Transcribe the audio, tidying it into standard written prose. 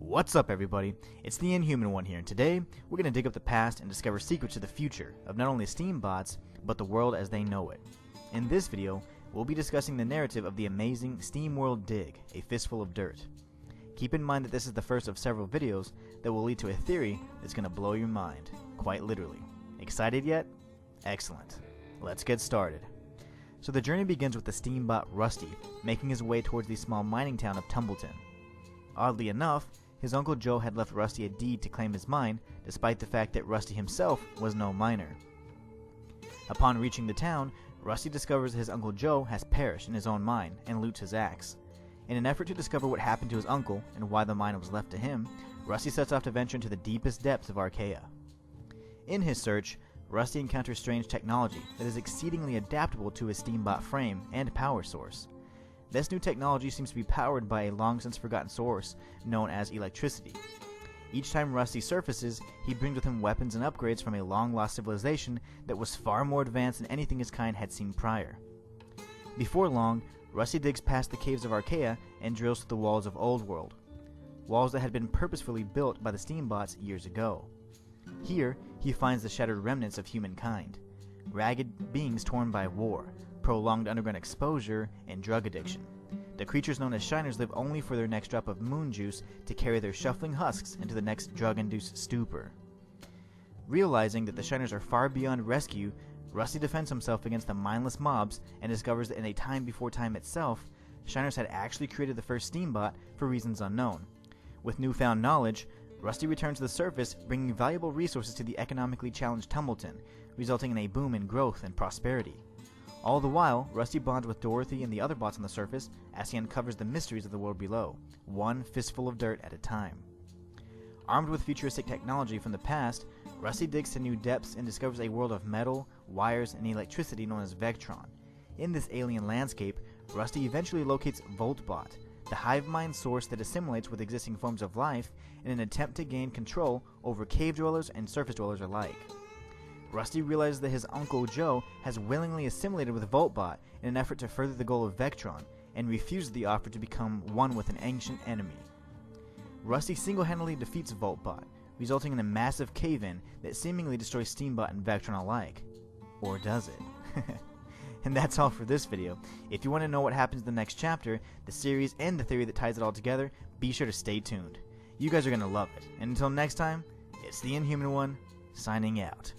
What's up, everybody? It's the Inhuman one here, and today we're going to dig up the past and discover secrets to the future of not only Steam bots, but the world as they know it. In this video, we'll be discussing the narrative of the amazing SteamWorld Dig, a Fistful of Dirt. Keep in mind that this is the first of several videos that will lead to a theory that's going to blow your mind, quite literally. Excited yet? Excellent. Let's get started. So the journey begins with the Steam bot Rusty making his way towards the small mining town of Tumbleton. Oddly enough, his Uncle Joe had left Rusty a deed to claim his mine, despite the fact that Rusty himself was no miner. Upon reaching the town, Rusty discovers his Uncle Joe has perished in his own mine and loots his axe. In an effort to discover what happened to his uncle and why the mine was left to him, Rusty sets off to venture into the deepest depths of Archaea. In his search, Rusty encounters strange technology that is exceedingly adaptable to his Steambot frame and power source. This new technology seems to be powered by a long-since-forgotten source known as electricity. Each time Rusty surfaces, he brings with him weapons and upgrades from a long-lost civilization that was far more advanced than anything his kind had seen prior. Before long, Rusty digs past the caves of Archaea and drills through the walls of Old World, walls that had been purposefully built by the Steambots years ago. Here, he finds the shattered remnants of humankind, ragged beings torn by war, prolonged underground exposure, and drug addiction. The creatures known as Shiners live only for their next drop of moon juice to carry their shuffling husks into the next drug-induced stupor. Realizing that the Shiners are far beyond rescue, Rusty defends himself against the mindless mobs and discovers that in a time before time itself, Shiners had actually created the first Steambot for reasons unknown. With newfound knowledge, Rusty returns to the surface, bringing valuable resources to the economically challenged Tumbleton, resulting in a boom in growth and prosperity. All the while, Rusty bonds with Dorothy and the other bots on the surface as he uncovers the mysteries of the world below, one fistful of dirt at a time. Armed with futuristic technology from the past, Rusty digs to new depths and discovers a world of metal, wires, and electricity known as Vectron. In this alien landscape, Rusty eventually locates Voltbot, the hive mind source that assimilates with existing forms of life in an attempt to gain control over cave dwellers and surface dwellers alike. Rusty realizes that his Uncle Joe has willingly assimilated with Voltbot in an effort to further the goal of Vectron, and refuses the offer to become one with an ancient enemy. Rusty single-handedly defeats Voltbot, resulting in a massive cave-in that seemingly destroys Steambot and Vectron alike. Or does it? And that's all for this video. If you want to know what happens in the next chapter, the series, and the theory that ties it all together, be sure to stay tuned. You guys are going to love it. And until next time, it's the Inhuman one, signing out.